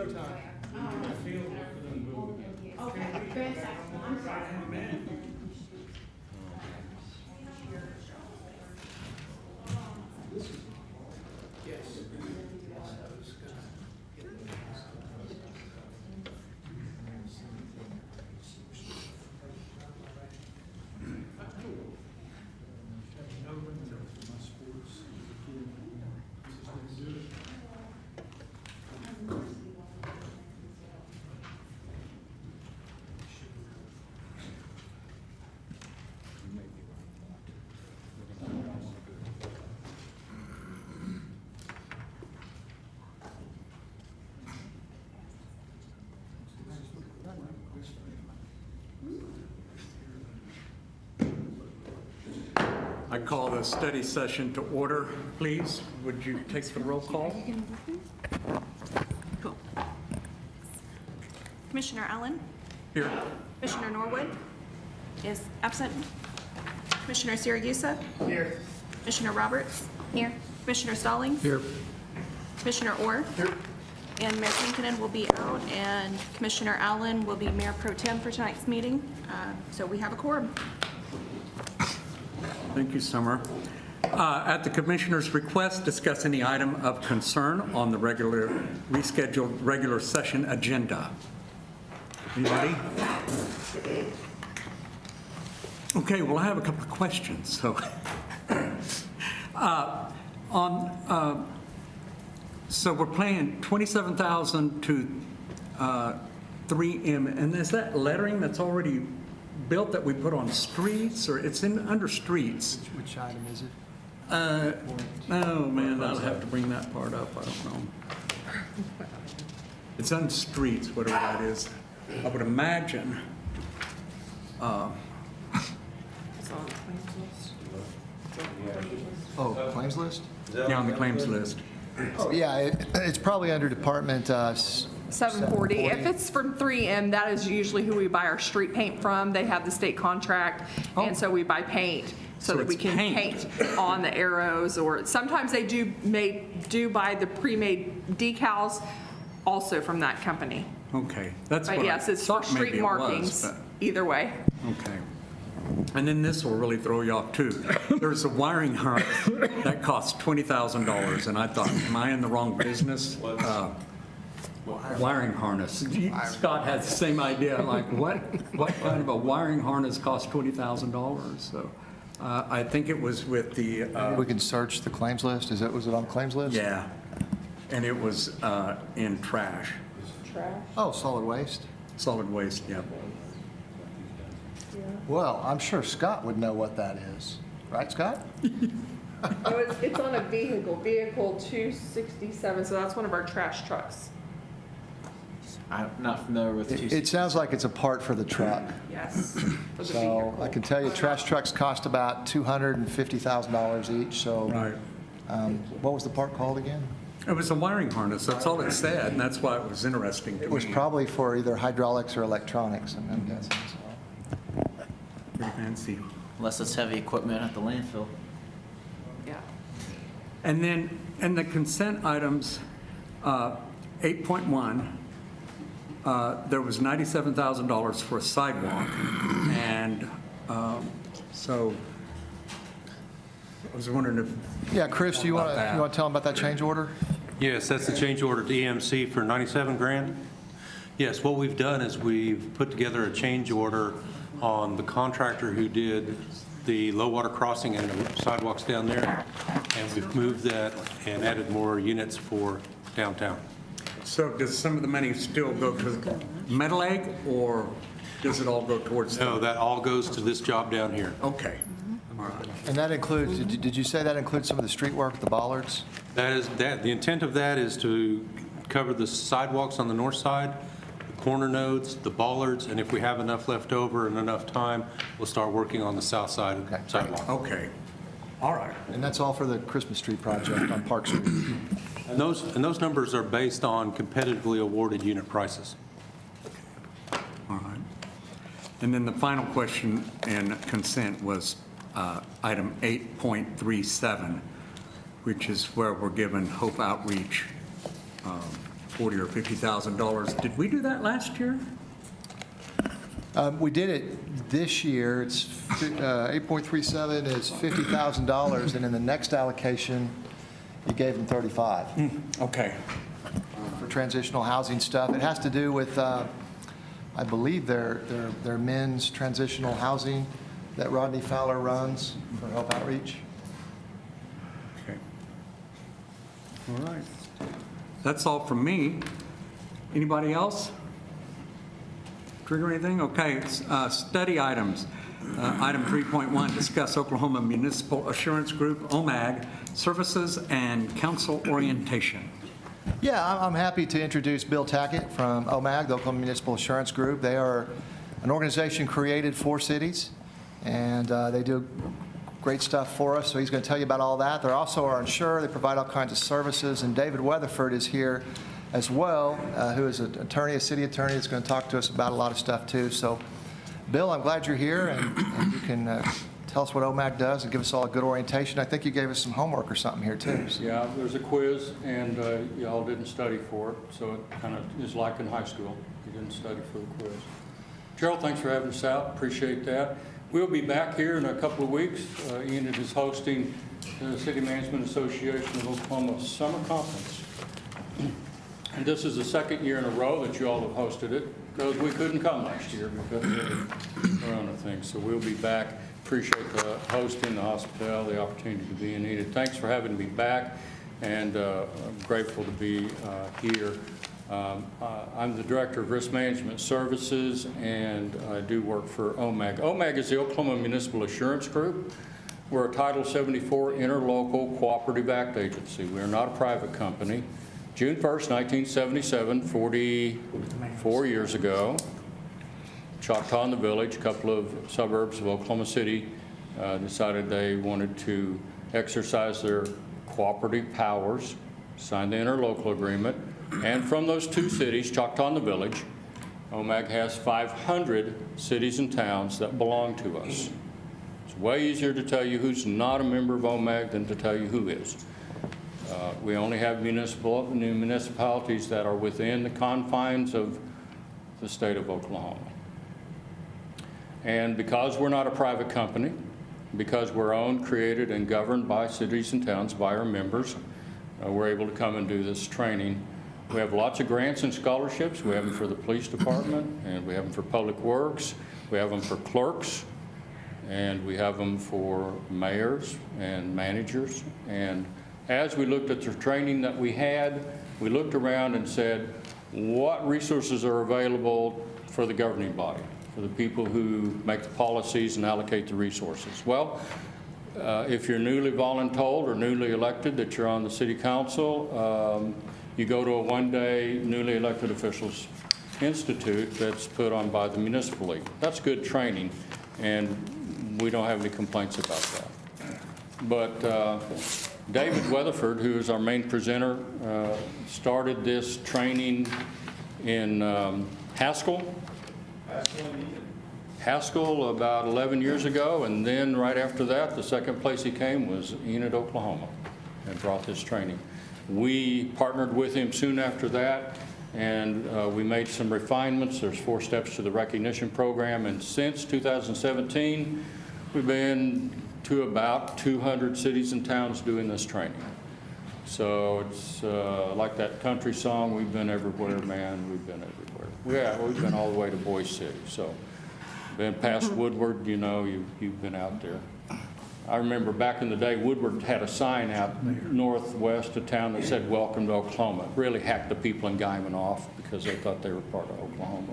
Showtime. I feel like the movie again. Okay, fantastic. I'm sorry. Man. Yes. I call the study session to order, please. Would you take the roll call? Cool. Commissioner Allen? Here. Commissioner Norwood is absent. Commissioner Siragusa? Here. Commissioner Roberts? Here. Commissioner Stallings? Here. Commissioner Orr? Here. And Mayor Kinkinen will be out, and Commissioner Allen will be Mayor Pro Tem for tonight's meeting. So we have a quorum. Thank you, Summer. At the Commissioner's request, discuss any item of concern on the rescheduled regular session agenda. Anybody? Okay, well, I have a couple of questions. So we're paying $27,000 to 3M, and is that lettering that's already built that we put on streets, or it's under streets? Which item is it? Oh, man, I'll have to bring that part up, I don't know. It's on streets, whatever that is. I would imagine. Oh, claims list? Yeah, on the claims list. Oh, yeah, it's probably under Department 740. If it's from 3M, that is usually who we buy our street paint from. They have the state contract, and so we buy paint so that we it's can paint. paint on the arrows, or sometimes they do buy the pre-made decals also from that company. Okay, that's what But I yes, it's for thought maybe street it was, markings, but- either way. Okay. And then this will really throw you off, too. There's a wiring harness that costs $20,000, and I thought, am I in the wrong business? Wiring harness. Scott has the same idea, like, what kind of a wiring harness costs $20,000? So I think it was with the, We can search the claims list. Was it on the claims list? yeah, and it was in trash, Oh, solid waste. solid waste, yeah. Well, I'm sure Scott would know what that is. Right, Scott? It's on a vehicle 267, so that's one of our trash trucks. I'm not familiar with It sounds like it's a part for the truck. Yes, for the So vehicle. I can tell you trash trucks cost about $250,000 each, so. Right. What was the part called again? It was a wiring harness, that's all it said, and that's why it was interesting to me. It was probably for either hydraulics or electronics, I'm guessing, so. Pretty fancy. Unless it's heavy equipment at the landfill. Yeah. And then, in the consent items, 8.1, there was $97,000 for a sidewalk. And so I was wondering if. Yeah, Chris, do you want About that. to tell them about that change order? Yes, that's the change order to EMC for 97 grand. Yes, what we've done is we've put together a change order on the contractor who did the low water crossing and the sidewalks down there, and we've moved that and added more units for downtown. So does some of the money still go to Metal Egg, or does it all go towards? No, that all goes to this job down here. Okay, all right. And that includes, did you say that includes some of the street work, the bollards? The intent of that is to cover the sidewalks on the north side, the corner nodes, the bollards, and if we have enough left over and enough time, we'll start working on the south side Okay. sidewalk. Okay, all right. And that's all for the Christmas tree project on Park Street. And those numbers are based on competitively awarded unit prices. All right. And then the final question in consent was item 8.37, which is where we're given Hope Outreach or $50,000. Did we do that last year? We did it this year. It's 8.37 is $50,000, and in the next allocation, you gave them 35 Okay. for transitional housing stuff. It has to do with, I believe, their men's transitional housing that Rodney Fowler runs for Help Outreach. Okay. All right. That's all from me. Anybody else? Trigger anything? Okay, study items. Item 3.1, discuss Oklahoma Municipal Assurance Group, OMAG, services and council orientation. Yeah, I'm happy to introduce Bill Tackett from OMAG, the Oklahoma Municipal Assurance Group. They are an organization created for cities, and they do great stuff for us, so he's going to tell you about all that. They're also our insurer. They provide all kinds of services, and David Weatherford is here as well, who is an attorney, a city attorney, that's going to talk to us about a lot of stuff too. So, Bill, I'm glad you're here, and you can tell us what OMAG does and give us all a good orientation. I think you gave us some homework or something here too. So. Yeah, there's a quiz, and y'all didn't study for it, so it kind of is like in high school. You didn't study for the quiz. Gerald, thanks for having us out. Appreciate that. We'll be back here in a couple of weeks. Enid is hosting the City Management Association of Oklahoma Summer Conference. And this is the second year in a row that you all have hosted it, because we couldn't come last year because of the corona thing. So we'll be back. Appreciate the hosting, the hospitality, the opportunity to be in Enid. Thanks for having me back, and I'm grateful to be here. I'm the Director of Risk Management Services, and I do work for OMAG. OMAG is the Oklahoma Municipal Assurance Group. We're a Title 74 interlocal cooperative act agency. We are not a private company. June 1st, 1977, 44 years ago, Choctaw and the Village, a couple of suburbs of Oklahoma City, decided they wanted to exercise their cooperative powers, signed the interlocal agreement, and from those two cities, Choctaw and the Village, OMAG has 500 cities and towns that belong to us. It's way easier to tell you who's not a member of OMAG than to tell you who is. We only have municipalities that are within the confines of the state of Oklahoma. And because we're not a private company, because we're owned, created, and governed by cities and towns, by our members, we're able to come and do this training. We have lots of grants and scholarships. We have them for the police department, and we have them for public works. We have them for clerks, and we have them for mayors and managers. And as we looked at the training that we had, we looked around and said, what resources are available for the governing body, for the people who make the policies and allocate the resources? Well, if you're newly voluntold or newly elected that you're on the city council, you go to a one-day newly elected officials institute that's put on by the Municipal League. That's good training, and we don't have any complaints about that. But David Weatherford, who is our main presenter, started this training in Haskell about 11 years ago, and then right after that, the second place he came was Enid, Oklahoma, and brought this training. We partnered with him soon after that, and we made some refinements. There's 4 steps to the recognition program, and since 2017, we've been to about 200 cities and towns doing this training. So it's like that country song, we've been everywhere, man, we've been everywhere. Yeah, we've been all the way to Boise City. So been past Woodward, you know, you've been out there. I remember back in the day, Woodward had a sign out northwest of town that said, "Welcome to Oklahoma." It really hacked the people in Guyman off because they thought they were part of Oklahoma.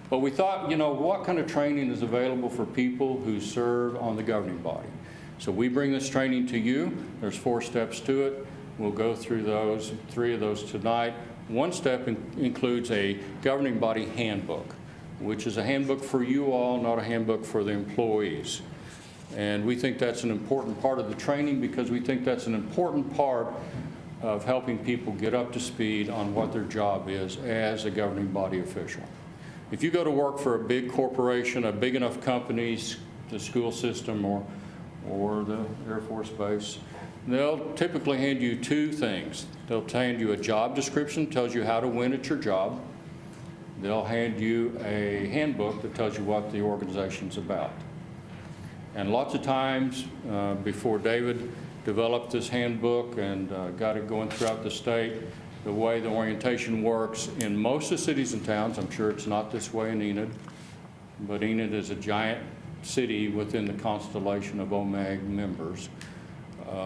But we thought, you know, what kind of training is available for people who serve on the governing body? So we bring this training to you. There's 4 steps to it. We'll go through those, 3 of those tonight. One step includes a governing body handbook, which is a handbook for you all, not a handbook for the employees. And we think that's an important part of the training because we think that's an important part of helping people get up to speed on what their job is as a governing body official. If you go to work for a big corporation, a big enough company, the school system or the Air Force Base, they'll typically hand you two things. They'll hand you a job description, tells you how to win at your job. They'll hand you a handbook that tells you what the organization's about. And lots of times, before David developed this handbook and got it going throughout the state, the way the orientation works in most of the cities and towns, I'm sure it's not this way in Enid, but Enid is a giant city within the constellation of OMAG members.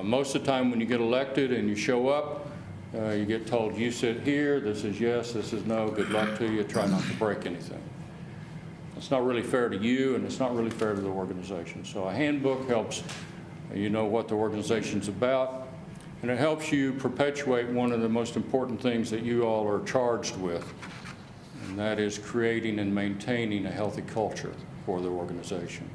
Most of the time when you get elected and you show up, you get told, you sit here, this is yes, this is no, good luck to you, try not to break anything. It's not really fair to you, and it's not really fair to the organization. So a handbook helps you know what the organization's about, and it helps you perpetuate one of the most important things that you all are charged with, and that is creating and maintaining a healthy culture for the organization.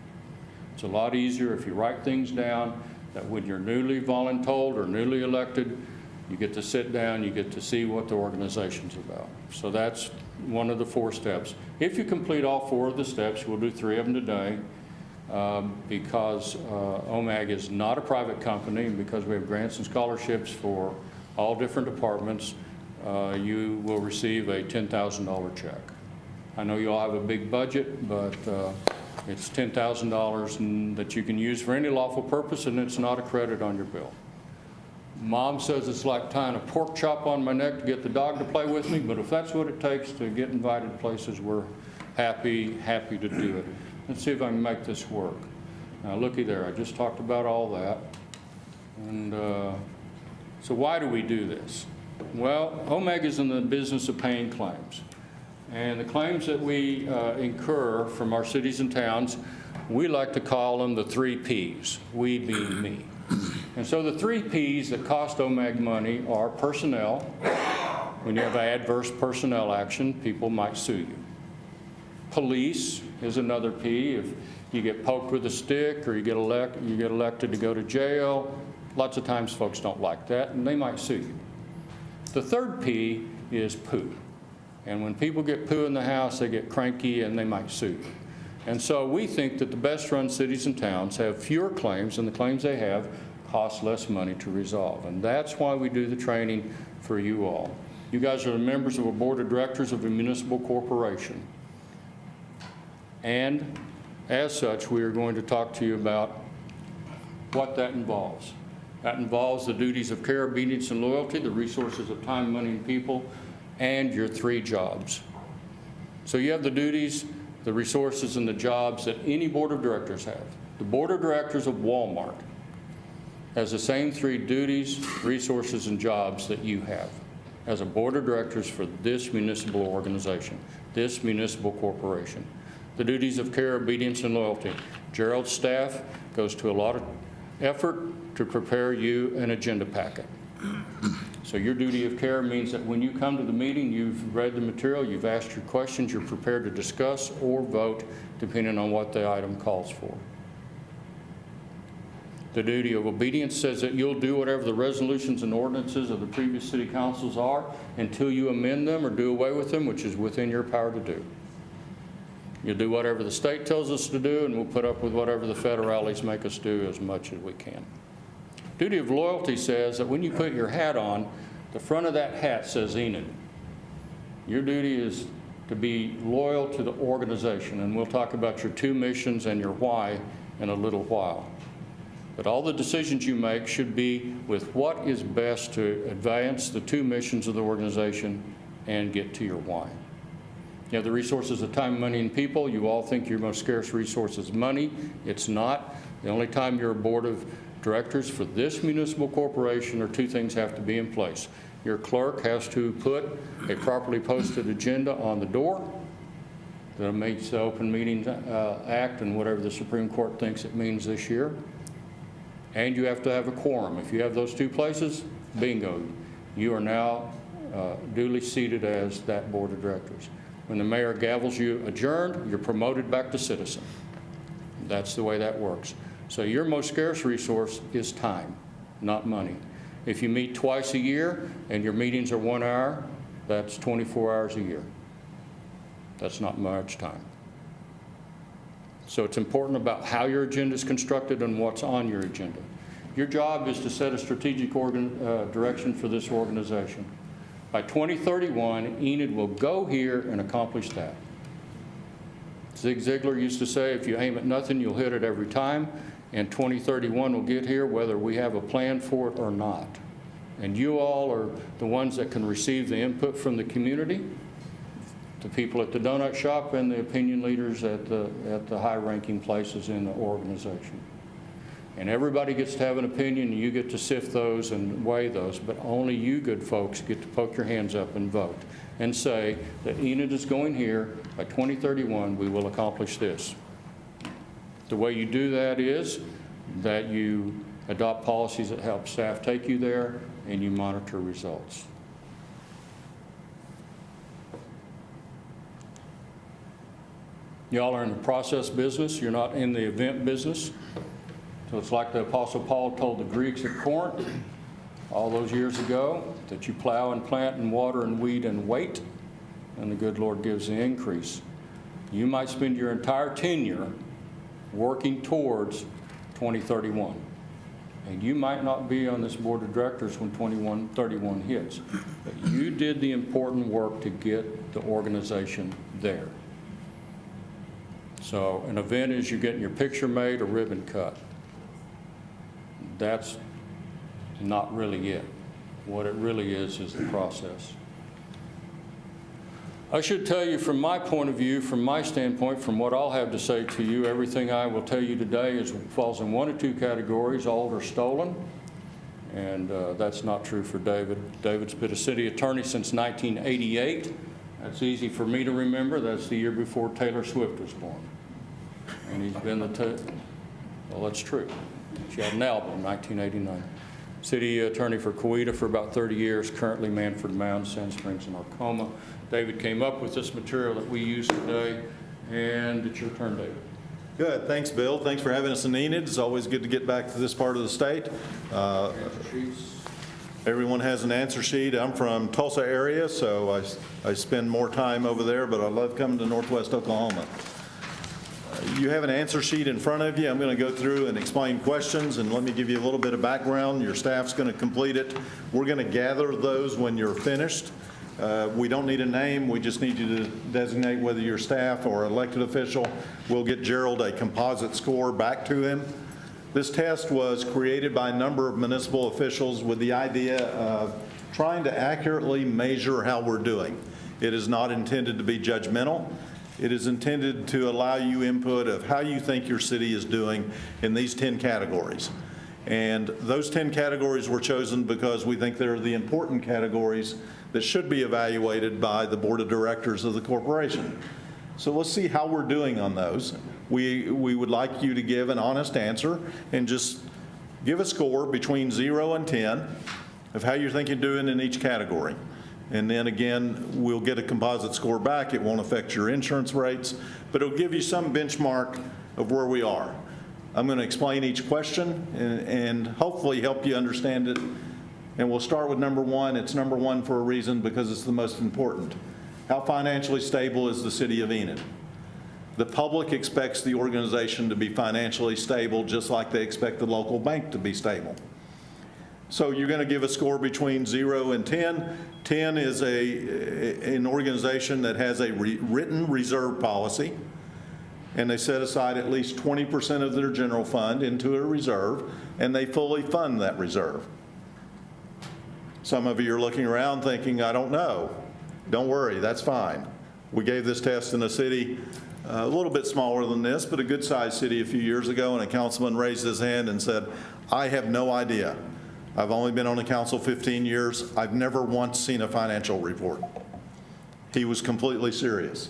It's a lot easier if you write things down that when you're newly voluntold or newly elected, you get to sit down, you get to see what the organization's about. So that's one of the 4 steps. If you complete all 4 of the steps, we'll do 3 of them today, because OMAG is not a private company, and because we have grants and scholarships for all different departments, you will receive a $10,000 check. I know you all have a big budget, but it's $10,000 that you can use for any lawful purpose, and it's not a credit on your bill. Mom says it's like tying a pork chop on my neck to get the dog to play with me, but if that's what it takes to get invited to places, we're happy to do it. Let's see if I can make this work. Now, looky there, I just talked about all that. And so why do we do this? Well, OMAG is in the business of paying claims. And the claims that we incur from our cities and towns, we like to call them the 3 Ps, we being me. And so the 3 Ps that cost OMAG money are personnel. When you have adverse personnel action, people might sue you. Police is another P. If you get poked with a stick or you get elected to go to jail, lots of times folks don't like that, and they might sue you. The 3rd P is poo. And when people get poo in the house, they get cranky and they might sue you. And so we think that the best-run cities and towns have fewer claims, and the claims they have cost less money to resolve. And that's why we do the training for you all. You guys are the members of a board of directors of a municipal corporation. And as such, we are going to talk to you about what that involves. That involves the duties of care, obedience, and loyalty, the resources of time, money, and people, and your 3 jobs. So you have the duties, the resources, and the jobs that any board of directors have. The board of directors of Walmart has the same 3 duties, resources, and jobs that you have as a board of directors for this municipal organization, this municipal corporation. The duties of care, obedience, and loyalty. Gerald's staff goes to a lot of effort to prepare you an agenda packet. So your duty of care means that when you come to the meeting, you've read the material, you've asked your questions, you're prepared to discuss or vote depending on what the item calls for. The duty of obedience says that you'll do whatever the resolutions and ordinances of the previous city councils are until you amend them or do away with them, which is within your power to do. You'll do whatever the state tells us to do, and we'll put up with whatever the federales make us do as much as we can. Duty of loyalty says that when you put your hat on, the front of that hat says Enid. Your duty is to be loyal to the organization, and we'll talk about your 2 missions and your why in a little while. But all the decisions you make should be with what is best to advance the 2 missions of the organization and get to your why. You have the resources of time, money, and people. You all think your most scarce resource is money. It's not. The only time you're a board of directors for this municipal corporation, or 2 things have to be in place. Your clerk has to put a properly posted agenda on the door that meets the Open Meetings Act and whatever the Supreme Court thinks it means this year. And you have to have a quorum. If you have those 2 places, bingo, you are now duly seated as that board of directors. When the mayor gavels you adjourned, you're promoted back to citizen. That's the way that works. So your most scarce resource is time, not money. If you meet twice a year and your meetings are 1 hour, that's 24 hours a year. That's not much time. So it's important about how your agenda is constructed and what's on your agenda. Your job is to set a strategic direction for this organization. By 2031, Enid will go here and accomplish that. Zig Ziglar used to say, if you aim at nothing, you'll hit it every time. And 2031 will get here whether we have a plan for it or not. And you all are the ones that can receive the input from the community, the people at the donut shop, and the opinion leaders at the high-ranking places in the organization. And everybody gets to have an opinion, and you get to sift those and weigh those, but only you good folks get to poke your hands up and vote and say that Enid is going here. By 2031, we will accomplish this. The way you do that is that you adopt policies that help staff take you there, and you monitor results. Y'all are in the process business. You're not in the event business. So it's like the Apostle Paul told the Greeks at Corinth all those years ago, that you plow and plant and water and weed and wait, and the good Lord gives the increase. You might spend your entire tenure working towards 2031. And you might not be on this board of directors when 2131 hits. But you did the important work to get the organization there. So an event is you're getting your picture made or ribbon cut. That's not really it. What it really is the process. I should tell you from my point of view, from my standpoint, from what I'll have to say to you, everything I will tell you today falls in one of two categories: old or stolen. And that's not true for David. David's been a city attorney since 1988. That's easy for me to remember. That's the year before Taylor Swift was born. And he's been well, that's true. She had an album, 1989. City attorney for Coweta for about 30 years, currently Manford Mound, Sand Springs, and Arcoma. David came up with this material that we use today, and it's your turn, David. Good. Thanks, Bill. Thanks for having us in Enid. It's always good to get back to this part of the state. Everyone has an answer sheet. I'm from Tulsa area, so I spend more time over there, but I love coming to Northwest Oklahoma. You have an answer sheet in front of you. I'm going to go through and explain questions, and let me give you a little bit of background. Your staff's going to complete it. We're going to gather those when you're finished. We don't need a name. We just need you to designate whether you're staff or elected official. We'll get Gerald a composite score back to him. This test was created by a number of municipal officials with the idea of trying to accurately measure how we're doing. It is not intended to be judgmental. It is intended to allow you input of how you think your city is doing in these 10 categories. And those 10 categories were chosen because we think they're the important categories that should be evaluated by the board of directors of the corporation. So let's see how we're doing on those. We would like you to give an honest answer and just give a score between 0 and 10 of how you think you're doing in each category. And then again, we'll get a composite score back. It won't affect your insurance rates, but it'll give you some benchmark of where we are. I'm going to explain each question and hopefully help you understand it. And we'll start with number one. It's number one for a reason, because it's the most important. How financially stable is the city of Enid? The public expects the organization to be financially stable, just like they expect the local bank to be stable. So you're going to give a score between 0 and 10. 10 is an organization that has a written reserve policy, and they set aside at least 20% of their general fund into a reserve, and they fully fund that reserve. Some of you are looking around thinking, I don't know. Don't worry, that's fine. We gave this test in a city a little bit smaller than this, but a good-sized city a few years ago, and a councilman raised his hand and said, I have no idea. I've only been on the council 15 years. I've never once seen a financial report. He was completely serious.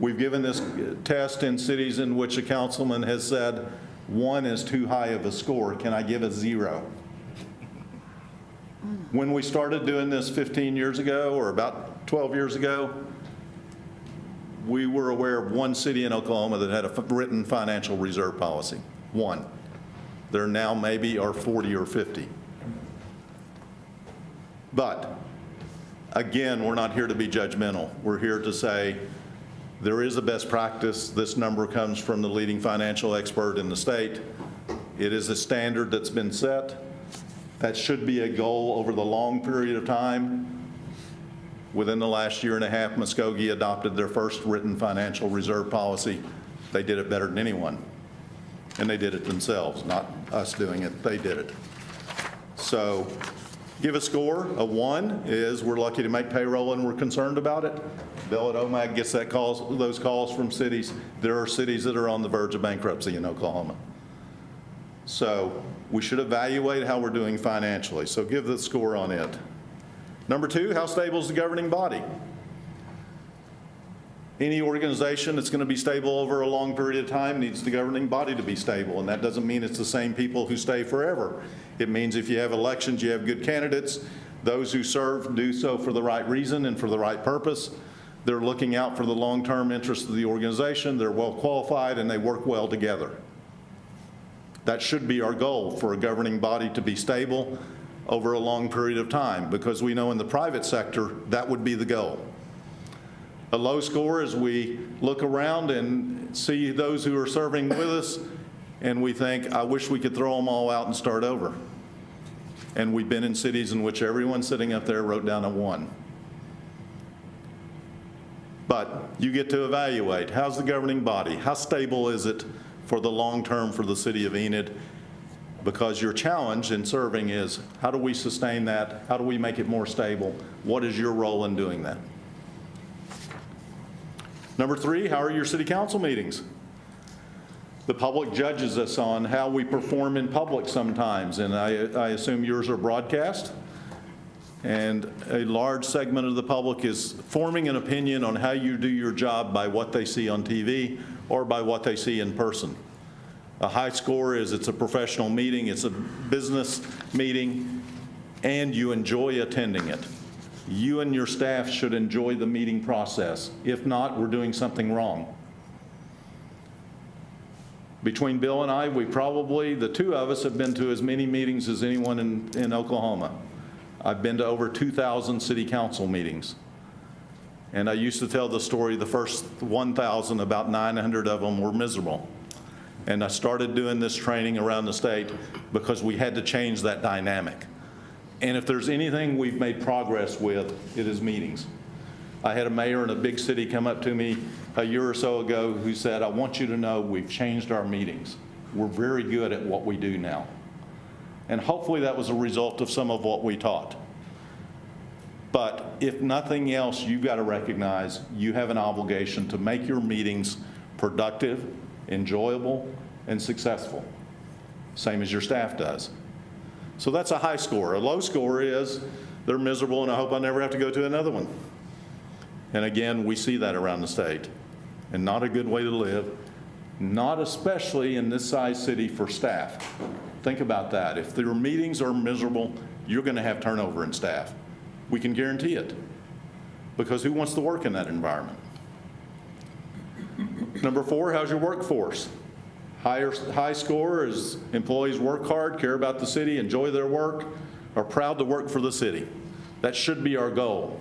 We've given this test in cities in which a councilman has said, 1 is too high of a score. Can I give a 0? When we started doing this 15 years ago, or about 12 years ago, we were aware of one city in Oklahoma that had a written financial reserve policy. One. There now maybe are 40 or 50. But again, we're not here to be judgmental. We're here to say there is a best practice. This number comes from the leading financial expert in the state. It is a standard that's been set. That should be a goal over the long period of time. Within the last year and a half, Muskogee adopted their first written financial reserve policy. They did it better than anyone. And they did it themselves, not us doing it. They did it. So give a score. A 1 is we're lucky to make payroll and we're concerned about it. Bill at OMAG gets those calls from cities. There are cities that are on the verge of bankruptcy in Oklahoma. So we should evaluate how we're doing financially. So give the score on it. Number 2, how stable is the governing body? Any organization that's going to be stable over a long period of time needs the governing body to be stable, and that doesn't mean it's the same people who stay forever. It means if you have elections, you have good candidates. Those who serve do so for the right reason and for the right purpose. They're looking out for the long-term interests of the organization. They're well qualified, and they work well together. That should be our goal, for a governing body to be stable over a long period of time, because we know in the private sector that would be the goal. A low score is we look around and see those who are serving with us, and we think, I wish we could throw them all out and start over. And we've been in cities in which everyone sitting up there wrote down a 1. But you get to evaluate, how's the governing body? How stable is it for the long term for the city of Enid? Because your challenge in serving is, how do we sustain that? How do we make it more stable? What is your role in doing that? Number 3, how are your city council meetings? The public judges us on how we perform in public sometimes, and I assume yours are broadcast. And a large segment of the public is forming an opinion on how you do your job by what they see on TV or by what they see in person. A high score is it's a professional meeting, it's a business meeting, and you enjoy attending it. You and your staff should enjoy the meeting process. If not, we're doing something wrong. Between Bill and I, the 2 of us have been to as many meetings as anyone in Oklahoma. I've been to over 2,000 city council meetings. And I used to tell the story, the first 1,000, about 900 of them were miserable. And I started doing this training around the state because we had to change that dynamic. And if there's anything we've made progress with, it is meetings. I had a mayor in a big city come up to me a year or so ago who said, I want you to know we've changed our meetings. We're very good at what we do now. And hopefully that was a result of some of what we taught. But if nothing else, you've got to recognize you have an obligation to make your meetings productive, enjoyable, and successful, same as your staff does. So that's a high score. A low score is they're miserable and I hope I never have to go to another one. And again, we see that around the state, and not a good way to live, not especially in this size city for staff. Think about that. If their meetings are miserable, you're going to have turnover in staff. We can guarantee it, because who wants to work in that environment? Number 4, how's your workforce? High score is employees work hard, care about the city, enjoy their work, are proud to work for the city. That should be our goal.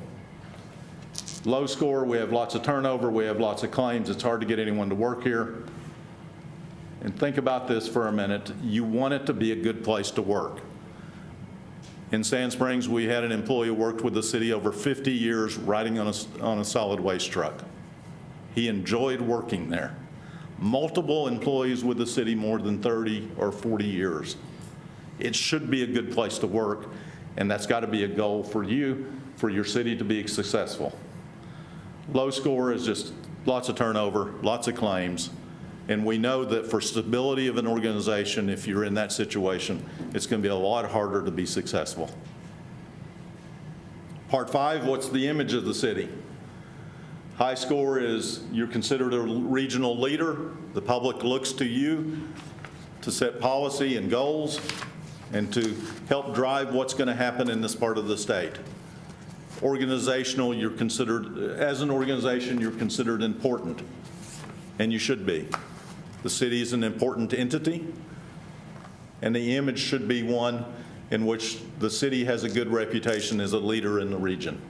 Low score, we have lots of turnover, we have lots of claims, it's hard to get anyone to work here. And think about this for a minute. You want it to be a good place to work. In Sand Springs, we had an employee who worked with the city over 50 years riding on a solid waste truck. He enjoyed working there. Multiple employees with the city more than 30 or 40 years. It should be a good place to work, and that's got to be a goal for you, for your city to be successful. Low score is just lots of turnover, lots of claims, and we know that for stability of an organization, if you're in that situation, it's going to be a lot harder to be successful. Part 5, what's the image of the city? High score is you're considered a regional leader. The public looks to you to set policy and goals and to help drive what's going to happen in this part of the state. Organizational, you're considered, as an organization, you're considered important, and you should be. The city is an important entity, and the image should be one in which the city has a good reputation as a leader in the region.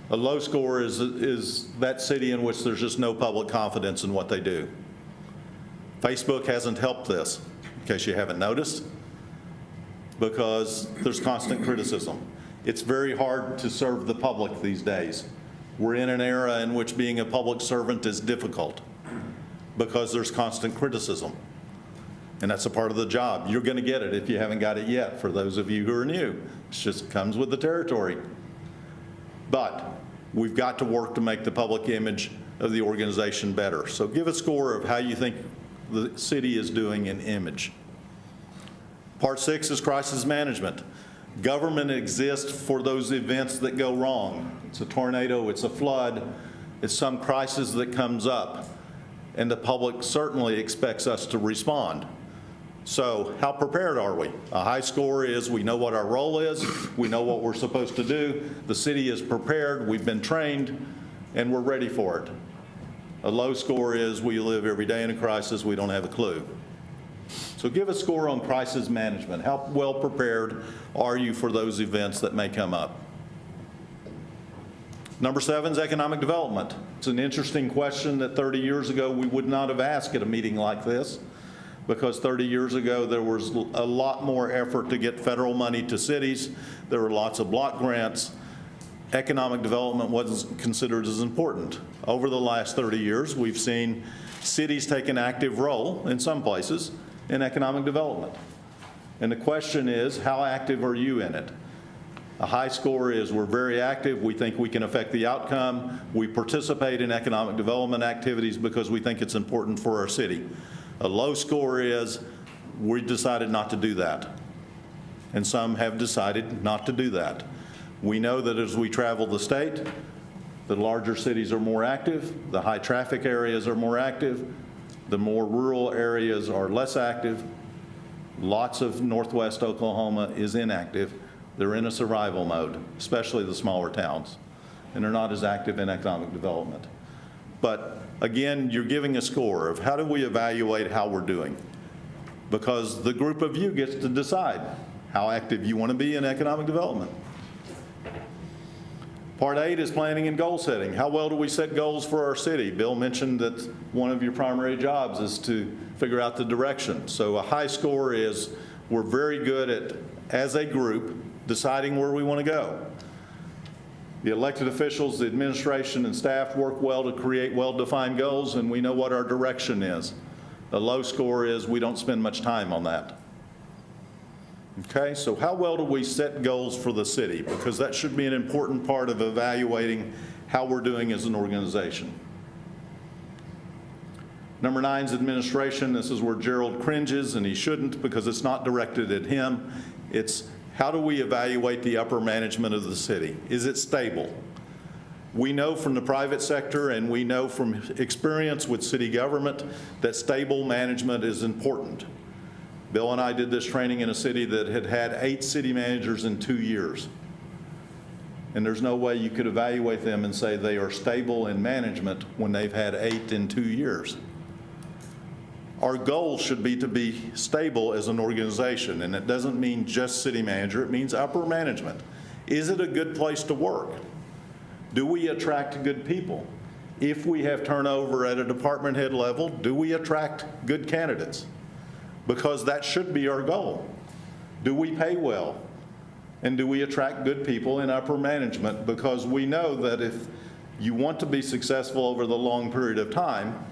A low score is that city in which there's just no public confidence in what they do. Facebook hasn't helped this. in case you haven't noticed, because there's constant criticism. It's very hard to serve the public these days. We're in an era in which being a public servant is difficult because there's constant criticism. And that's a part of the job. You're going to get it if you haven't got it yet, for those of you who are new. It just comes with the territory. But we've got to work to make the public image of the organization better. So give a score of how you think the city is doing in image. Part 6 is crisis management. Government exists for those events that go wrong. It's a tornado, it's a flood, it's some crisis that comes up, and the public certainly expects us to respond. So how prepared are we? A high score is we know what our role is, we know what we're supposed to do, the city is prepared, we've been trained, and we're ready for it. A low score is we live every day in a crisis, we don't have a clue. So give a score on crisis management. How well prepared are you for those events that may come up? Number 7 is economic development. It's an interesting question that 30 years ago we would not have asked at a meeting like this, because 30 years ago there was a lot more effort to get federal money to cities. There were lots of block grants. Economic development wasn't considered as important. Over the last 30 years, we've seen cities take an active role in some places in economic development. And the question is, how active are you in it? A high score is we're very active, we think we can affect the outcome, we participate in economic development activities because we think it's important for our city. A low score is we decided not to do that. And some have decided not to do that. We know that as we travel the state, the larger cities are more active, the high traffic areas are more active, the more rural areas are less active. Lots of Northwest Oklahoma is inactive. They're in a survival mode, especially the smaller towns, and they're not as active in economic development. But again, you're giving a score of how do we evaluate how we're doing? Because the group of you gets to decide how active you want to be in economic development. Part 8 is planning and goal setting. How well do we set goals for our city? Bill mentioned that one of your primary jobs is to figure out the direction. So a high score is we're very good at, as a group, deciding where we want to go. The elected officials, the administration, and staff work well to create well-defined goals, and we know what our direction is. A low score is we don't spend much time on that. Okay, so how well do we set goals for the city? Because that should be an important part of evaluating how we're doing as an organization. Number 9 is administration. This is where Gerald cringes, and he shouldn't, because it's not directed at him. It's how do we evaluate the upper management of the city? Is it stable? We know from the private sector and we know from experience with city government that stable management is important. Bill and I did this training in a city that had had 8 city managers in 2 years. And there's no way you could evaluate them and say they are stable in management when they've had 8 in 2 years. Our goal should be to be stable as an organization, and it doesn't mean just city manager, it means upper management. Is it a good place to work? Do we attract good people? If we have turnover at a department head level, do we attract good candidates? Because that should be our goal. Do we pay well? And do we attract good people in upper management? Because we know that if you want to be successful over the long period of time,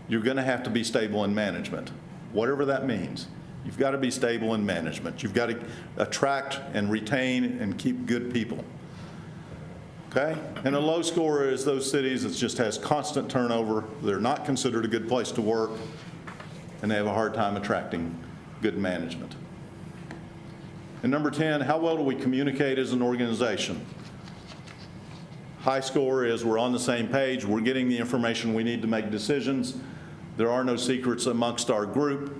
you're going to have to be stable in management, whatever that means. You've got to be stable in management. You've got to attract and retain and keep good people. Okay? And a low score is those cities that just has constant turnover. They're not considered a good place to work, and they have a hard time attracting good management. And number 10, how well do we communicate as an organization? High score is we're on the same page, we're getting the information we need to make decisions. There are no secrets amongst our group.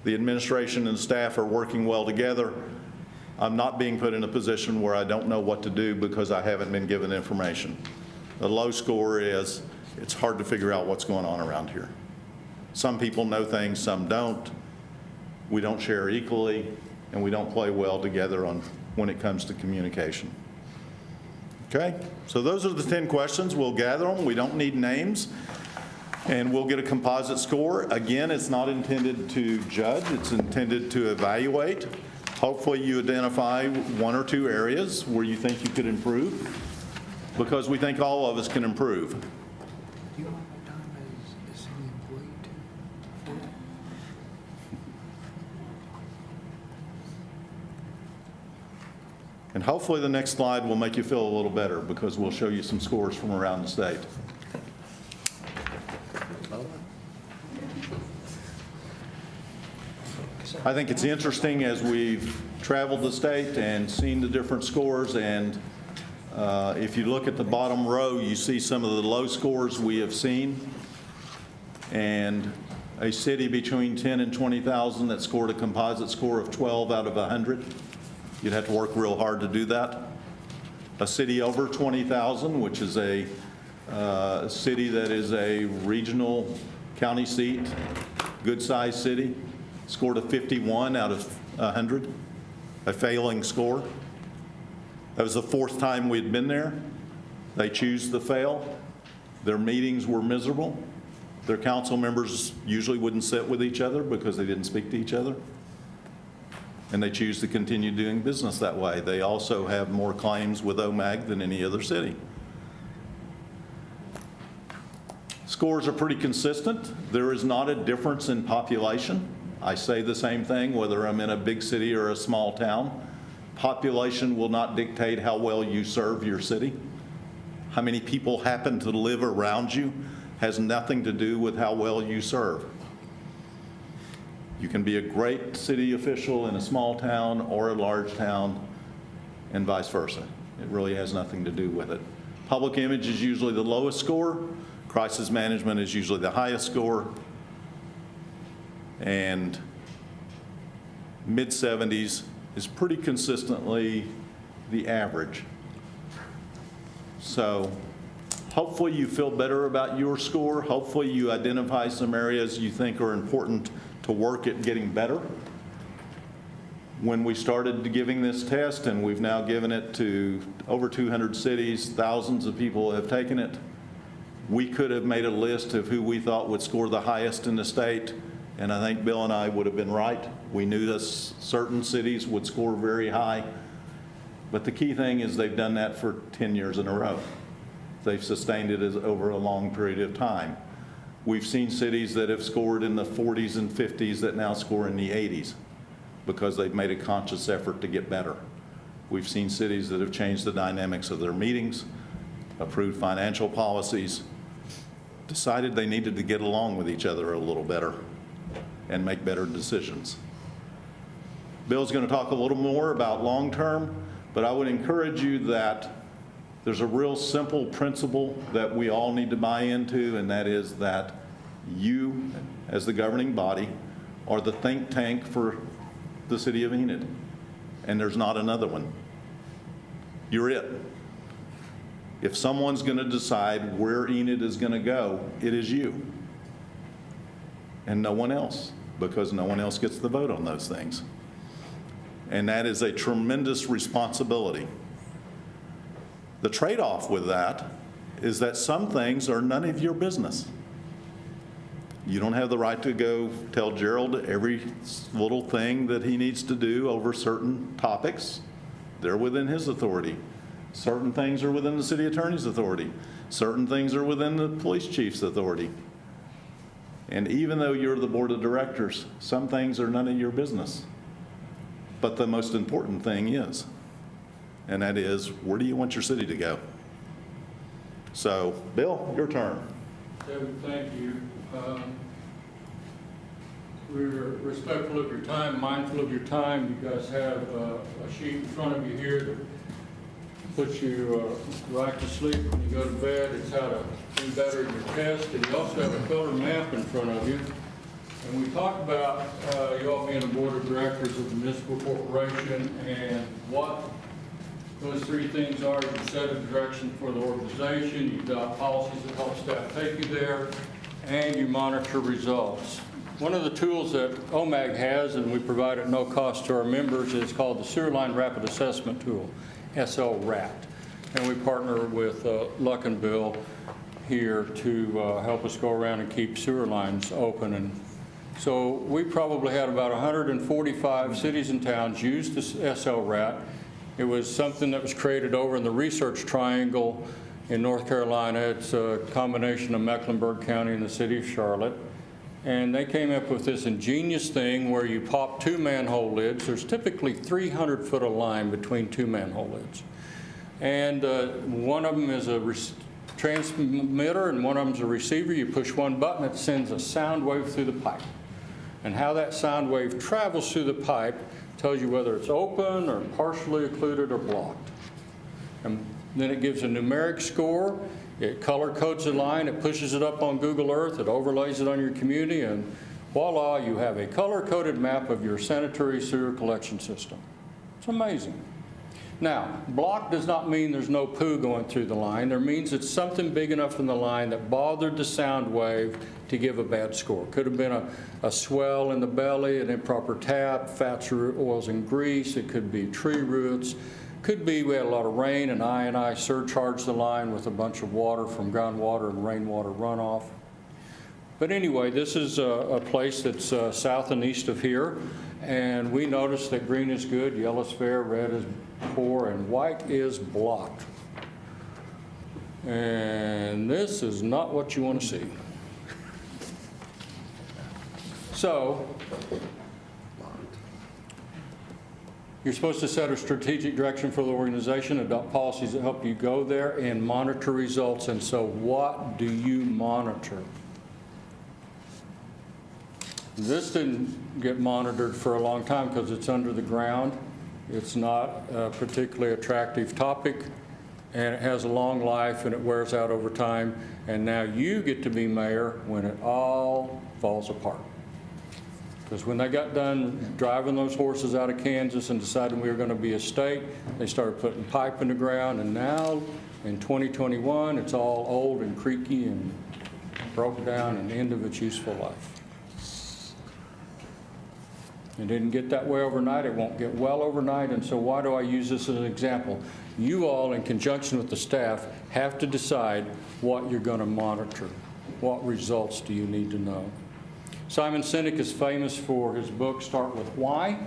The administration and staff are working well together. I'm not being put in a position where I don't know what to do because I haven't been given information. The low score is it's hard to figure out what's going on around here. Some people know things, some don't. We don't share equally, and we don't play well together when it comes to communication. Okay, so those are the 10 questions. We'll gather them. We don't need names. And we'll get a composite score. Again, it's not intended to judge, it's intended to evaluate. Hopefully you identify one or two areas where you think you could improve, because we think all of us can improve. And hopefully the next slide will make you feel a little better, because we'll show you some scores from around the state. I think it's interesting as we've traveled the state and seen the different scores, and if you look at the bottom row, you see some of the low scores we have seen, and a city between 10 and 20,000 that scored a composite score of 12 out of 100. You'd have to work real hard to do that. A city over 20,000, which is a city that is a regional county seat, good-sized city, scored a 51 out of 100, a failing score. That was the fourth time we'd been there. They choose to fail. Their meetings were miserable. Their council members usually wouldn't sit with each other because they didn't speak to each other. And they choose to continue doing business that way. They also have more claims with OMAG than any other city. Scores are pretty consistent. There is not a difference in population. I say the same thing whether I'm in a big city or a small town. Population will not dictate how well you serve your city. How many people happen to live around you has nothing to do with how well you serve. You can be a great city official in a small town or a large town, and vice versa. It really has nothing to do with it. Public image is usually the lowest score. Crisis management is usually the highest score. And mid-70s is pretty consistently the average. So hopefully you feel better about your score. Hopefully you identify some areas you think are important to work at getting better. When we started giving this test, and we've now given it to over 200 cities, thousands of people have taken it, we could have made a list of who we thought would score the highest in the state, and I think Bill and I would have been right. We knew that certain cities would score very high, but the key thing is they've done that for 10 years in a row. They've sustained it over a long period of time. We've seen cities that have scored in the 40s and 50s that now score in the 80s because they've made a conscious effort to get better. We've seen cities that have changed the dynamics of their meetings, approved financial policies, decided they needed to get along with each other a little better and make better decisions. Bill's going to talk a little more about long-term, but I would encourage you that there's a real simple principle that we all need to buy into, and that is that you, as the governing body, are the think tank for the city of Enid, and there's not another one. You're it. If someone's going to decide where Enid is going to go, it is you, and no one else, because no one else gets the vote on those things. And that is a tremendous responsibility. The trade-off with that is that some things are none of your business. You don't have the right to go tell Gerald every little thing that he needs to do over certain topics. They're within his authority. Certain things are within the city attorney's authority. Certain things are within the police chief's authority. And even though you're the board of directors, some things are none of your business. But the most important thing is, and that is, where do you want your city to go? So, Bill, your turn. Kevin, thank you. We're respectful of your time, mindful of your time. You guys have a sheet in front of you here that puts you right to sleep when you go to bed. It's how to do better in your test. And you also have a color map in front of you. And we talked about you all being a board of directors of the municipal corporation and what those three things are. You set a direction for the organization, you adopt policies that help staff take you there, and you monitor results. One of the tools that OMAG has, and we provide at no cost to our members, is called the Sewer Line Rapid Assessment Tool, SLRAT. And we partner with Luck and Bill here to help us go around and keep sewer lines open. And so we probably had about 145 cities and towns use this SLRAT. It was something that was created over in the Research Triangle in North Carolina. It's a combination of Mecklenburg County and the city of Charlotte. And they came up with this ingenious thing where you pop 2 manhole lids. There's typically 300 foot of line between 2 manhole lids. And one of them is a transmitter and one of them is a receiver. You push one button, it sends a sound wave through the pipe. And how that sound wave travels through the pipe tells you whether it's open or partially occluded or blocked. And then it gives a numeric score. It color codes the line, it pushes it up on Google Earth, it overlays it on your community, and voila, you have a color-coded map of your sanitary sewer collection system. It's amazing. Now, blocked does not mean there's no poo going through the line. It means it's something big enough in the line that bothered the sound wave to give a bad score. Could have been a swell in the belly, an improper tap, fats, oils, and grease. It could be tree roots. Could be we had a lot of rain and I surcharged the line with a bunch of water from groundwater and rainwater runoff. But anyway, this is a place that's south and east of here, and we noticed that green is good, yellow is fair, red is poor, and white is blocked. And this is not what you want to see. So, you're supposed to set a strategic direction for the organization, adopt policies that help you go there, and monitor results. And so what do you monitor? This didn't get monitored for a long time because it's under the ground. It's not a particularly attractive topic, and it has a long life, and it wears out over time. And now you get to be mayor when it all falls apart. Because when they got done driving those horses out of Kansas and deciding we were going to be a state, they started putting pipe in the ground, and now in 2021, it's all old and creaky and broke down and end of its useful life. It didn't get that way overnight. It won't get well overnight. And so why do I use this as an example? You all, in conjunction with the staff, have to decide what you're going to monitor. What results do you need to know? Simon Sinek is famous for his book, Start With Why,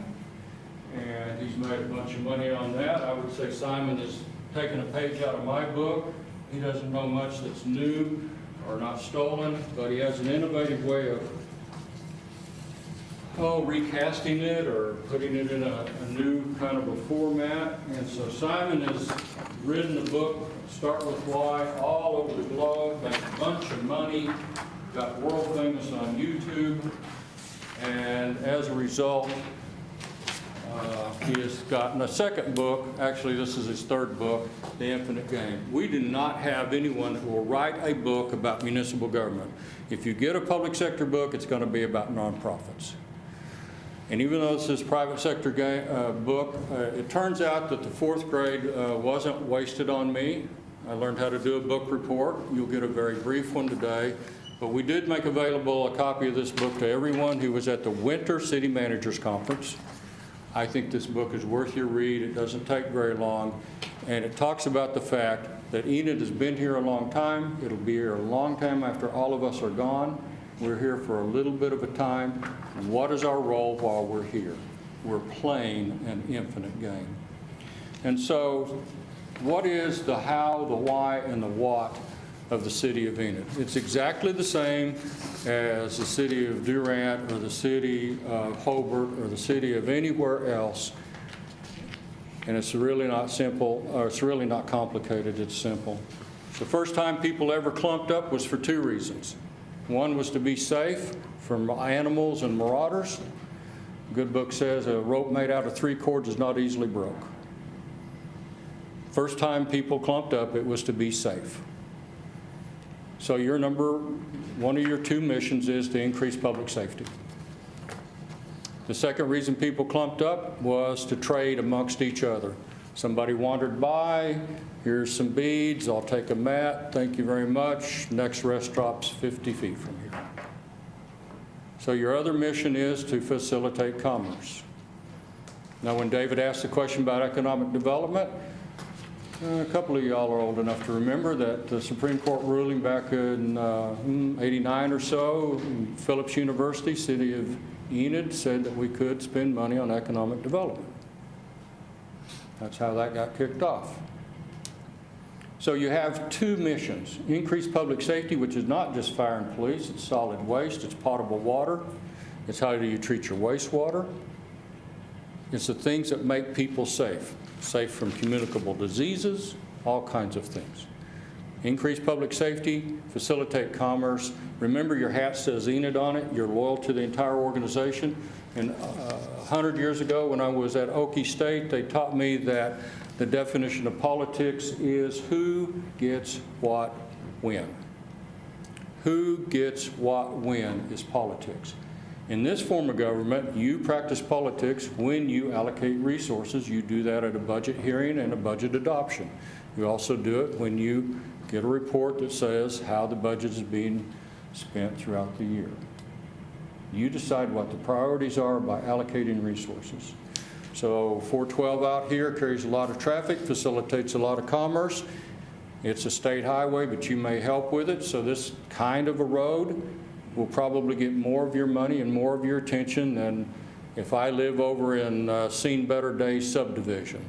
and he's made a bunch of money on that. I would say Simon has taken a page out of my book. He doesn't know much that's new or not stolen, but he has an innovative way of recasting it or putting it in a new kind of a format. And so Simon has written the book, Start With Why, all over the globe, made a bunch of money, got world famous on YouTube, and as a result, he has gotten a second book. Actually, this is his third book, The Infinite Game. We do not have anyone that will write a book about municipal government. If you get a public sector book, it's going to be about nonprofits. And even though this is a private sector book, it turns out that the 4th grade wasn't wasted on me. I learned how to do a book report. You'll get a very brief one today. But we did make available a copy of this book to everyone who was at the Winter City Managers Conference. I think this book is worth your read. It doesn't take very long. And it talks about the fact that Enid has been here a long time. It'll be here a long time after all of us are gone. We're here for a little bit of a time. And what is our role while we're here? We're playing an infinite game. And so what is the how, the why, and the what of the city of Enid? It's exactly the same as the city of Durant or the city of Hobart or the city of anywhere else. And it's really not simple, or it's really not complicated, it's simple. The first time people ever clumped up was for 2 reasons. One was to be safe from animals and marauders. The good book says a rope made out of 3 cords is not easily broke. First time people clumped up, it was to be safe. So one of your 2 missions is to increase public safety. The second reason people clumped up was to trade amongst each other. Somebody wandered by, here's some beads, I'll take a mat, thank you very much. Next rest stop's 50 feet from here. So your other mission is to facilitate commerce. Now when David asked the question about economic development, A couple of y'all are old enough to remember that the Supreme Court ruling back in 89 or so, Phillips University, city of Enid, said that we could spend money on economic development. That's how that got kicked off. So you have two missions: increase public safety, which is not just fire and police, it's solid waste, it's potable water, it's how do you treat your wastewater. It's the things that make people safe from communicable diseases, all kinds of things. Increase public safety, facilitate commerce. Remember, your hat says Enid on it. You're loyal to the entire organization. And 100 years ago, when I was at Okie State, they taught me that the definition of politics is who gets what when. Who gets what when is politics. In this form of government, you practice politics when you allocate resources. You do that at a budget hearing and a budget adoption. You also do it when you get a report that says how the budget is being spent throughout the year. You decide what the priorities are by allocating resources. So 412 out here carries a lot of traffic, facilitates a lot of commerce. It's a state highway, but you may help with it. So this kind of a road will probably get more of your money and more of your attention than if I live over in Seen Better Days subdivision.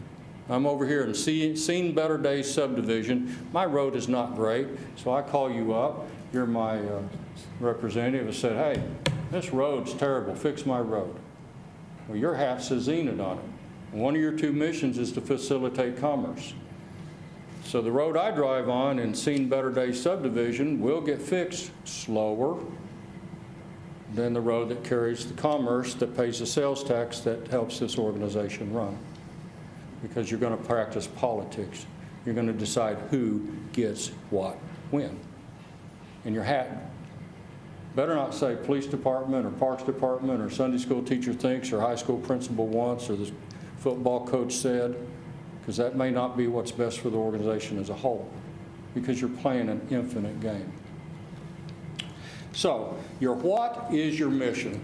I'm over here in Seen Better Days subdivision. My road is not great, so I call you up. You're my representative and said, hey, this road's terrible, fix my road. Well, your hat says Enid on it. And one of your two missions is to facilitate commerce. So the road I drive on in Seen Better Days subdivision will get fixed slower than the road that carries the commerce that pays the sales tax that helps this organization run. Because you're going to practice politics. You're going to decide who gets what when. And your hat better not say police department or parks department or Sunday school teacher thinks or high school principal wants or the football coach said, because that may not be what's best for the organization as a whole, because you're playing an infinite game. So your what is your mission?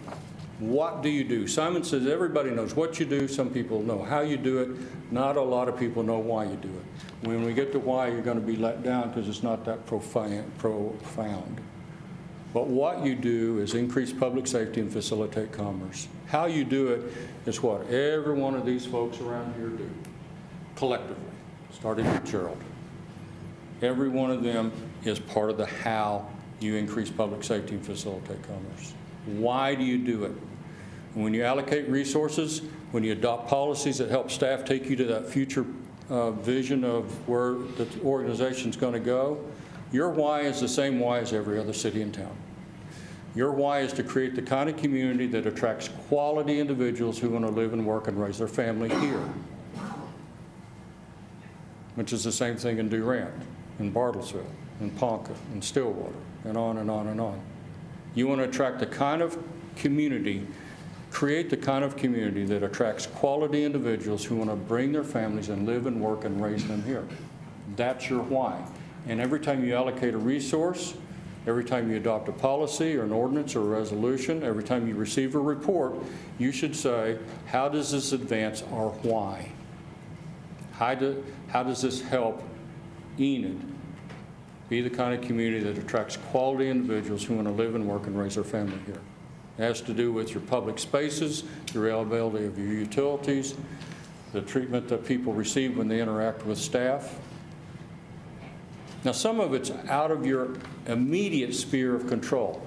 What do you do? Simon says everybody knows what you do. Some people know how you do it. Not a lot of people know why you do it. When we get to why, you're going to be let down because it's not that profound. But what you do is increase public safety and facilitate commerce. How you do it is what every one of these folks around here do, collectively, starting with Gerald. Every one of them is part of the how you increase public safety and facilitate commerce. Why do you do it? And when you allocate resources, when you adopt policies that help staff take you to that future vision of where the organization's going to go, your why is the same why as every other city in town. Your why is to create the kind of community that attracts quality individuals who want to live and work and raise their family here, which is the same thing in Durant, in Bartlesville, in Ponca, in Stillwater, and on and on and on. You want to attract the kind of community, create the kind of community that attracts quality individuals who want to bring their families and live and work and raise them here. That's your why. And every time you allocate a resource, every time you adopt a policy or an ordinance or a resolution, every time you receive a report, you should say, how does this advance our why? How does this help Enid be the kind of community that attracts quality individuals who want to live and work and raise their family here? It has to do with your public spaces, your availability of your utilities, the treatment that people receive when they interact with staff. Now, some of it's out of your immediate sphere of control.